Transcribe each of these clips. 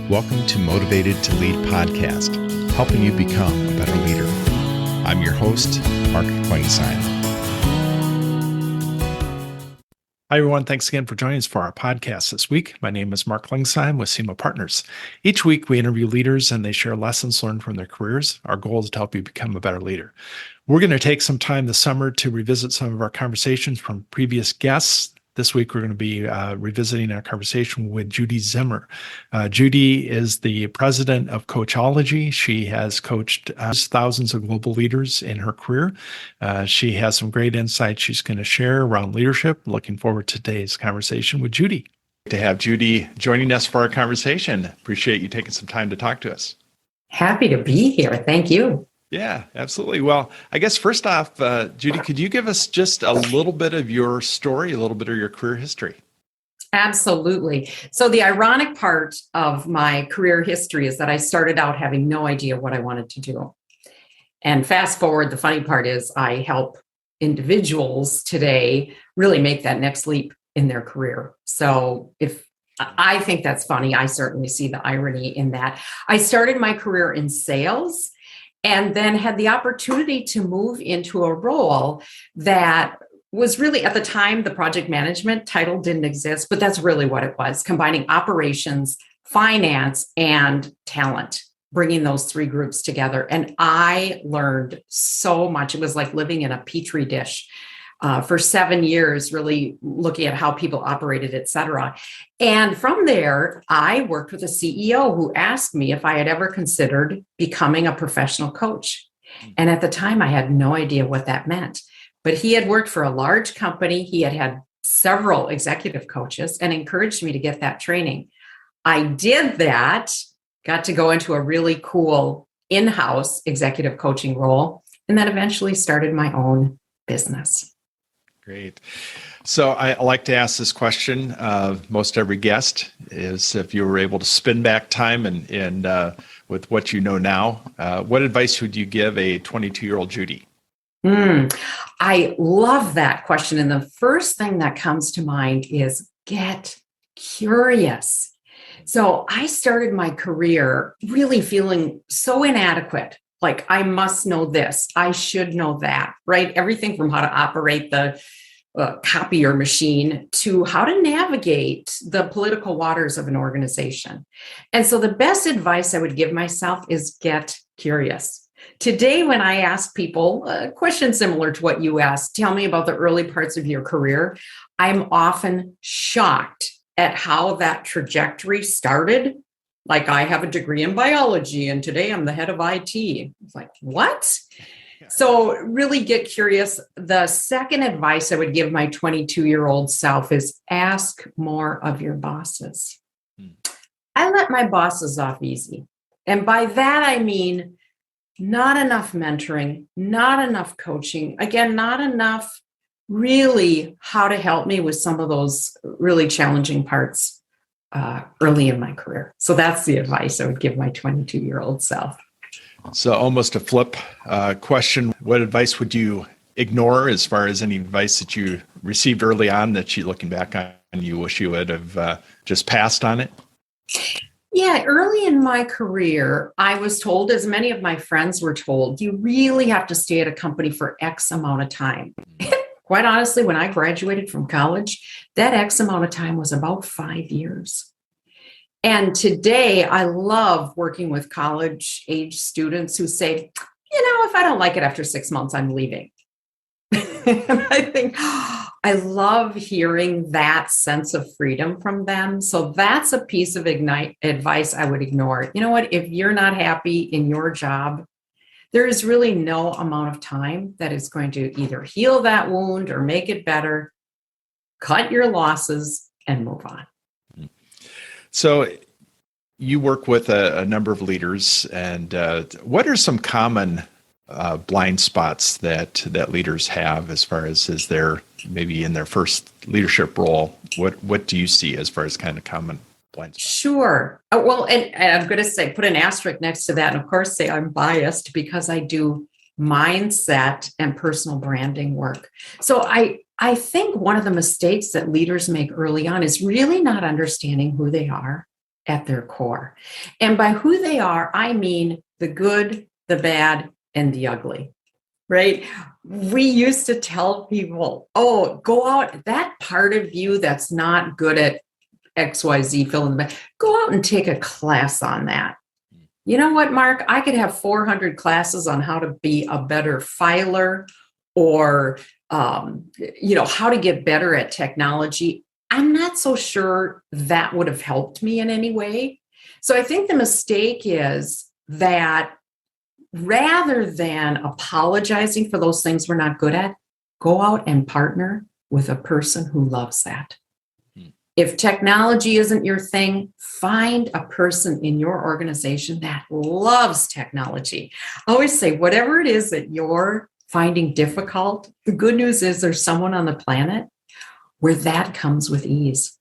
Welcome to Motivated to Lead podcast, helping you become a better leader. I'm your host, Mark Klingsheim. Hi, everyone. Thanks again for joining us for our podcast this week. My name is Mark Klingsheim with SEMA Partners. Each week, we interview leaders and they share lessons learned from their careers. Our goal is to help you become a better leader. We're going to take some time this summer to revisit some of our conversations from previous guests. This week, we're going to be revisiting our conversation with Judy Zimmer. Judy is the president of Coachology. She has coached thousands of global leaders in her career. She has some great insights she's going to share around leadership. Looking forward to today's conversation with Judy. To have Judy joining us for our conversation. Appreciate you taking some time to talk to us. Happy to be here. Thank you. Yeah, absolutely. Well, I guess first off, Judy, could you give us just a little bit of your story, a little bit of your career history? Absolutely. So the ironic part of my career history is that I started out having no idea what I wanted to do. And fast forward, the funny part is I help individuals today really make that next leap in their career. So if I think that's funny, I certainly see the irony in that. I started my career in sales and then had the opportunity to move into a role that was really, at the time, the project management title didn't exist, but that's really what it was, combining operations, finance, and talent, bringing those three groups together. And I learned so much. It was like living in a petri dish for 7 years, really looking at how people operated, et cetera. And from there, I worked with a CEO who asked me if I had ever considered becoming a professional coach. And at the time, I had no idea what that meant. But he had worked for a large company. He had had several executive coaches and encouraged me to get that training. I did that, got to go into a really cool in-house executive coaching role, and then eventually started my own business. Great. So I like to ask this question of most every guest is if you were able to spin back time and with what you know now, what advice would you give a 22-year-old Judy? I love that question. And the first thing that comes to mind is get curious. So I started my career really feeling so inadequate. Like, I must know this, I should know that, right? Everything from how to operate the copier machine to how to navigate the political waters of an organization. And so the best advice I would give myself is get curious. Today, when I ask people a question similar to what you asked, tell me about the early parts of your career, I'm often shocked at how that trajectory started. Like, I have a degree in biology and today I'm the head of IT. It's like, what? So really get curious. The second advice I would give my 22-year-old self is ask more of your bosses. I let my bosses off easy. And by that, I mean not enough mentoring, not enough coaching. Again, not enough really how to help me with some of those really challenging parts early in my career. So that's the advice I would give my 22-year-old self. So almost a flip question. What advice would you ignore as far as any advice that you received early on that you, looking back on, you wish you would have just passed on it? Yeah, early in my career, I was told, as many of my friends were told, you really have to stay at a company for X amount of time. Quite honestly, when I graduated from college, that X amount of time was about 5 years. And today, I love working with college-age students who say, if I don't like it after 6 months, I'm leaving. And I think I love hearing that sense of freedom from them. So that's a piece of advice I would ignore. You know what? If you're not happy in your job, there is really no amount of time that is going to either heal that wound or make it better. Cut your losses and move on. So you work with a number of leaders, and what are some common blind spots that leaders have as far as they're maybe in their first leadership role? What do you see as far as kind of common blind spots? Sure. Well, and I'm going to say, put an asterisk next to that, and of course say I'm biased because I do mindset and personal branding work. So I think one of the mistakes that leaders make early on is really not understanding who they are at their core. And by who they are, I mean the good, the bad, and the ugly, right? We used to tell people, oh, go out, that part of you that's not good at XYZ, fill in the blank, go out and take a class on that. You know what, Mark? I could have 400 classes on how to be a better filer or, how to get better at technology. I'm not so sure that would have helped me in any way. So I think the mistake is that rather than apologizing for those things we're not good at, go out and partner with a person who loves that. If technology isn't your thing, find a person in your organization that loves technology. I always say, whatever it is that you're finding difficult, the good news is there's someone on the planet where that comes with ease.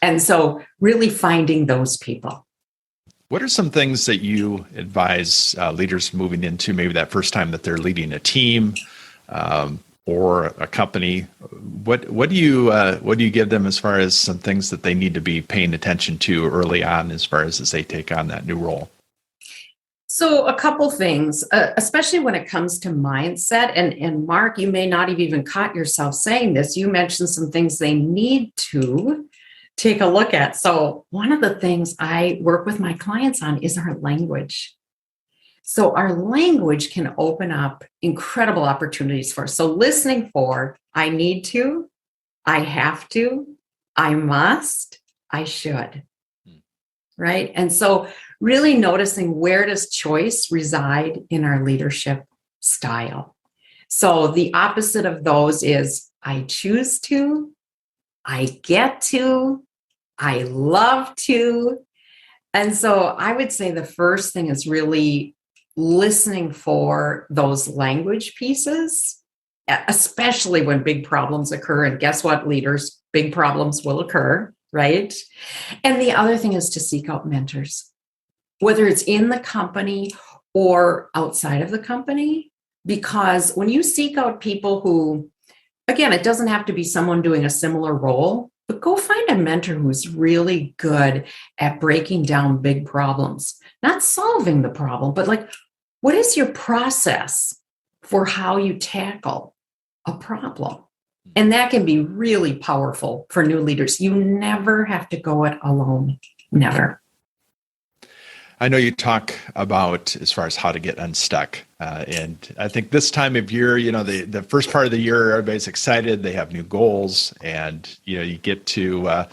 And so really finding those people. What are some things that you advise leaders moving into maybe that first time that they're leading a team or a company? What do you give them as far as some things that they need to be paying attention to early on as far as they take on that new role? So a couple things, especially when it comes to mindset. And Mark, you may not have even caught yourself saying this. You mentioned some things they need to take a look at. So one of the things I work with my clients on is our language. So our language can open up incredible opportunities for us. So listening for, I need to, I have to, I must, I should. Right? And so really noticing, where does choice reside in our leadership style? So the opposite of those is I choose to, I get to, I love to. And so I would say the first thing is really listening for those language pieces, especially when big problems occur. And guess what, leaders? Big problems will occur, right? And the other thing is to seek out mentors, whether it's in the company or outside of the company, because when you seek out people who, again, it doesn't have to be someone doing a similar role, but go find a mentor who's really good at breaking down big problems, not solving the problem, but like, what is your process for how you tackle a problem? And that can be really powerful for new leaders. You never have to go it alone. Never. I know you talk about as far as how to get unstuck. And I think this time of year, the first part of the year, everybody's excited. They have new goals. And, you get to,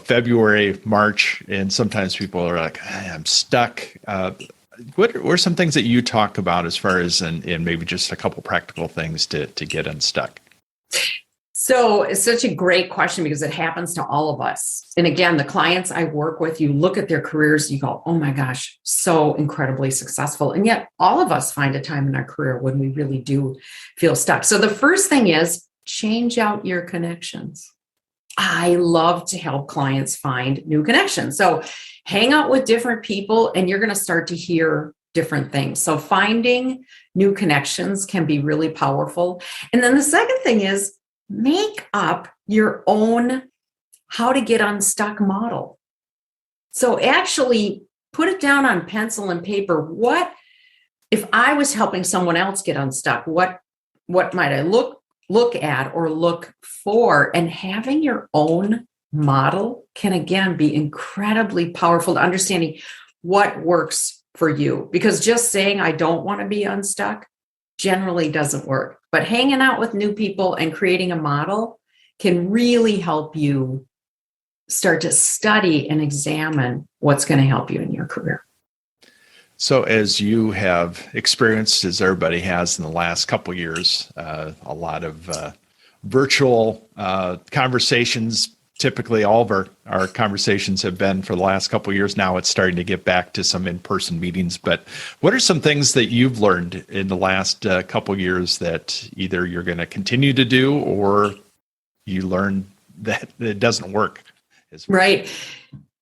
February, March, and sometimes people are like, I'm stuck. What are some things that you talk about as far as, and maybe just a couple practical things to get unstuck? So it's such a great question because it happens to all of us. And again, the clients I work with, you look at their careers, you go, oh my gosh, so incredibly successful. And yet all of us find a time in our career when we really do feel stuck. So the first thing is change out your connections. I love to help clients find new connections. So hang out with different people and you're going to start to hear different things. So finding new connections can be really powerful. And then the second thing is, make up your own how to get unstuck model. So actually put it down on pencil and paper. What if I was helping someone else get unstuck? What might I look at or look for? And having your own model can again be incredibly powerful to understanding what works for you. Because just saying I don't want to be unstuck generally doesn't work. But hanging out with new people and creating a model can really help you start to study and examine what's going to help you in your career. So as you have experienced, as everybody has in the last couple of years, a lot of virtual conversations. Typically, all of our conversations have been for the last couple of years. Now it's starting to get back to some in-person meetings. But what are some things that you've learned in the last couple of years that either you're going to continue to do or you learn that it doesn't work? Right.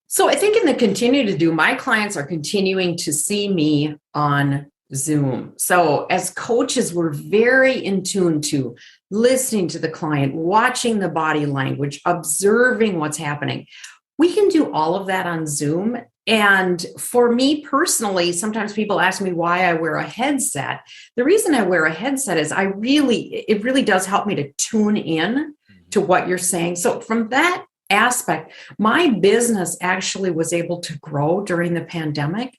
So I think in the continue to do, my clients are continuing to see me on Zoom. So as coaches, we're very in tune to listening to the client, watching the body language, observing what's happening. We can do all of that on Zoom. And for me personally, sometimes people ask me why I wear a headset. The reason I wear a headset is it really does help me to tune in to what you're saying. So from that aspect, my business actually was able to grow during the pandemic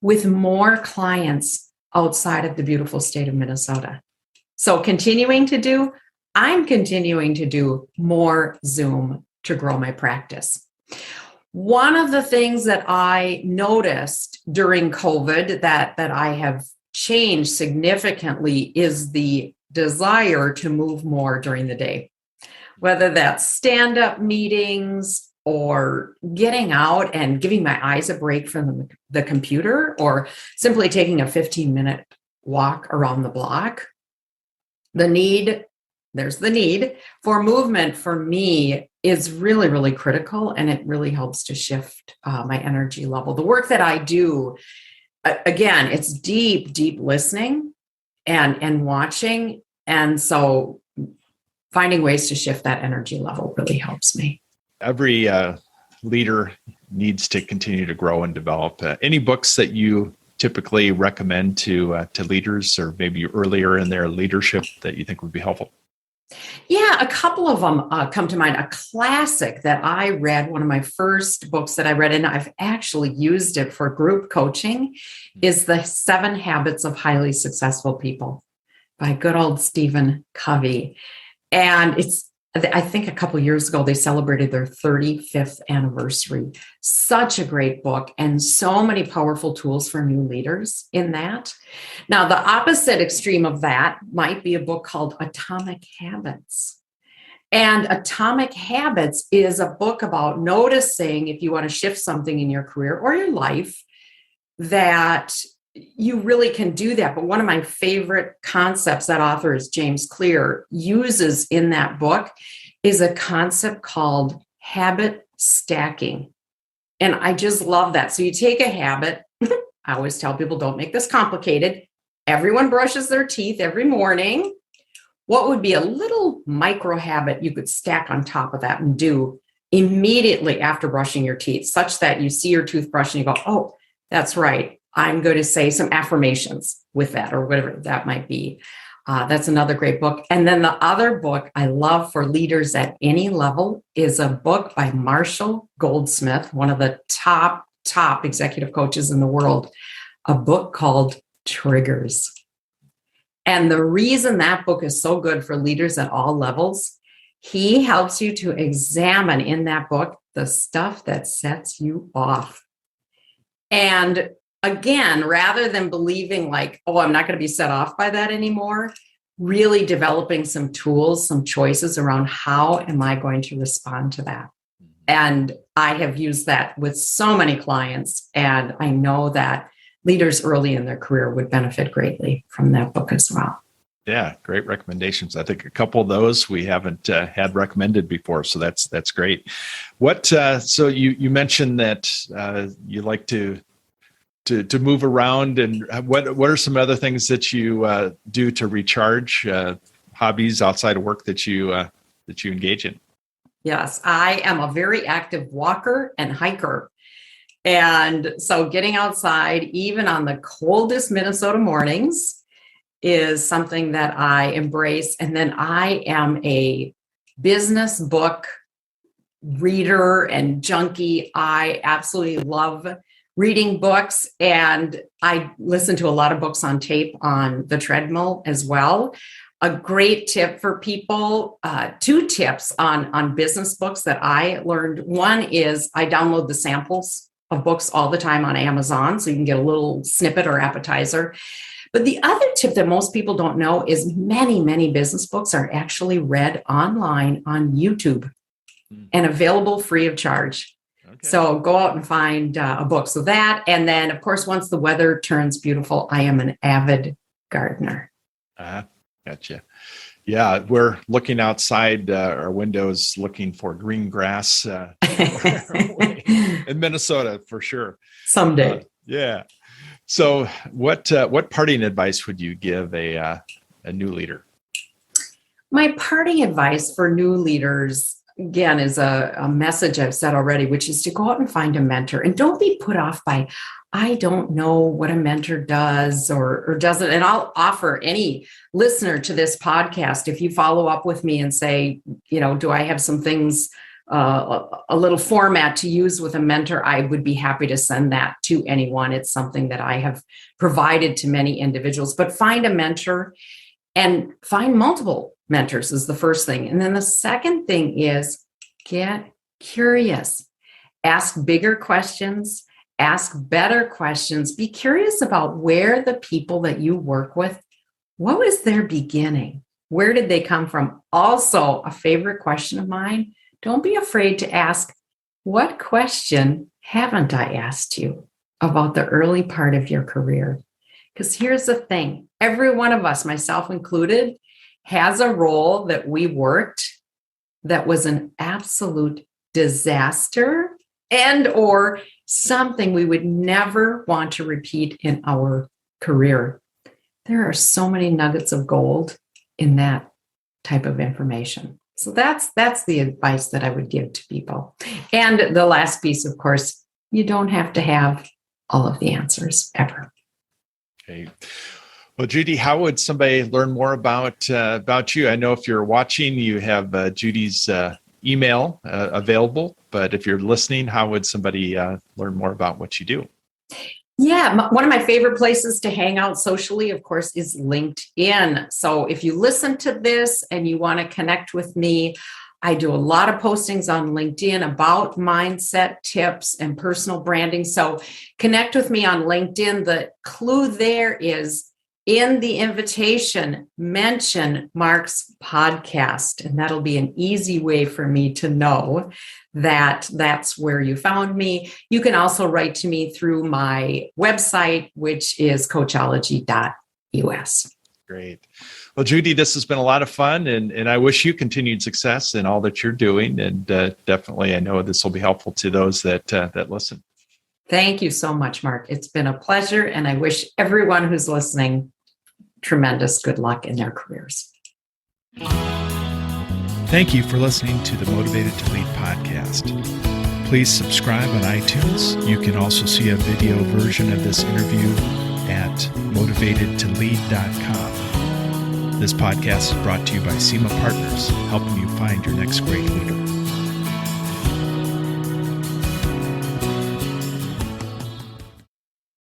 with more clients outside of the beautiful state of Minnesota. So I'm continuing to do more Zoom to grow my practice. One of the things that I noticed during COVID that I have changed significantly is the desire to move more during the day, whether that's stand-up meetings or getting out and giving my eyes a break from the computer, or simply taking a 15-minute walk around the block. There's the need for movement for me is really, really critical, and it really helps to shift my energy level. The work that I do, again, it's deep, deep listening and watching. And so finding ways to shift that energy level really helps me. Every leader needs to continue to grow and develop. Any books that you typically recommend to leaders, or maybe earlier in their leadership, that you think would be helpful? Yeah, a couple of them come to mind. A classic that I read, one of my first books that I read, and I've actually used it for group coaching, is The 7 Habits of Highly Successful People by good old Stephen Covey. And I think a couple of years ago, they celebrated their 35th anniversary. Such a great book, and so many powerful tools for new leaders in that. Now, the opposite extreme of that might be a book called Atomic Habits. And Atomic Habits is a book about noticing, if you want to shift something in your career or your life, that you really can do that. But one of my favorite concepts that author is James Clear uses in that book is a concept called habit stacking. And I just love that. So you take a habit. I always tell people, don't make this complicated. Everyone brushes their teeth every morning. What would be a little micro habit you could stack on top of that and do immediately after brushing your teeth, such that you see your toothbrush and you go, oh, that's right. I'm going to say some affirmations with that, or whatever that might be. That's another great book. And then the other book I love for leaders at any level is a book by Marshall Goldsmith, one of the top executive coaches in the world, a book called Triggers. And the reason that book is so good for leaders at all levels, he helps you to examine in that book the stuff that sets you off. And again, rather than believing like, oh, I'm not going to be set off by that anymore, really developing some tools, some choices around how am I going to respond to that? And I have used that with so many clients, and I know that leaders early in their career would benefit greatly from that book as well. Yeah, great recommendations. I think a couple of those we haven't had recommended before, so that's great. What? So you mentioned that you like to move around, and what are some other things that you do to recharge? Hobbies outside of work that you engage in? Yes, I am a very active walker and hiker. And so getting outside, even on the coldest Minnesota mornings, is something that I embrace. And then I am a business book reader and junkie. I absolutely love reading books, and I listen to a lot of books on tape on the treadmill as well. A great tip for people, 2 tips on business books that I learned. One is I download the samples of books all the time on Amazon, so you can get a little snippet or appetizer. But the other tip that most people don't know is many, many business books are actually read online on YouTube and available free of charge. Okay. So go out and find a book. So that, and then of course, once the weather turns beautiful, I am an avid gardener. Gotcha. Yeah, we're looking outside our windows looking for green grass in Minnesota for sure. Someday. Yeah. So what parting advice would you give a new leader? My parting advice for new leaders, again, is a message I've said already, which is to go out and find a mentor, and don't be put off by, I don't know what a mentor does or doesn't. And I'll offer any listener to this podcast, if you follow up with me and say, do I have some things, a little format to use with a mentor, I would be happy to send that to anyone. It's something that I have provided to many individuals. But find a mentor, and find multiple mentors is the first thing. And then the second thing is get curious. Ask bigger questions. Ask better questions. Be curious about where the people that you work with, what was their beginning? Where did they come from? Also, a favorite question of mine, don't be afraid to ask, what question haven't I asked you about the early part of your career? Because here's the thing, every one of us, myself included, has a role that we worked that was an absolute disaster and or something we would never want to repeat in our career. There are so many nuggets of gold in that type of information. So that's the advice that I would give to people. And the last piece, of course, you don't have to have all of the answers ever. Okay. Well, Judy, how would somebody learn more about you? I know if you're watching, you have Judy's email available, but if you're listening, how would somebody learn more about what you do? Yeah, one of my favorite places to hang out socially, of course, is LinkedIn. So if you listen to this and you want to connect with me, I do a lot of postings on LinkedIn about mindset tips and personal branding. So connect with me on LinkedIn. The clue there is, in the invitation, mention Mark's podcast, and that'll be an easy way for me to know that that's where you found me. You can also write to me through my website, which is coachology.us. Great. Well, Judy, this has been a lot of fun, and I wish you continued success in all that you're doing. And definitely, I know this will be helpful to those that listen. Thank you so much, Mark. It's been a pleasure, and I wish everyone who's listening tremendous good luck in their careers. Thank you for listening to the Motivated to Lead podcast. Please subscribe on iTunes. You can also see a video version of this interview at motivatedtolead.com. This podcast is brought to you by SEMA Partners, helping you find your next great leader.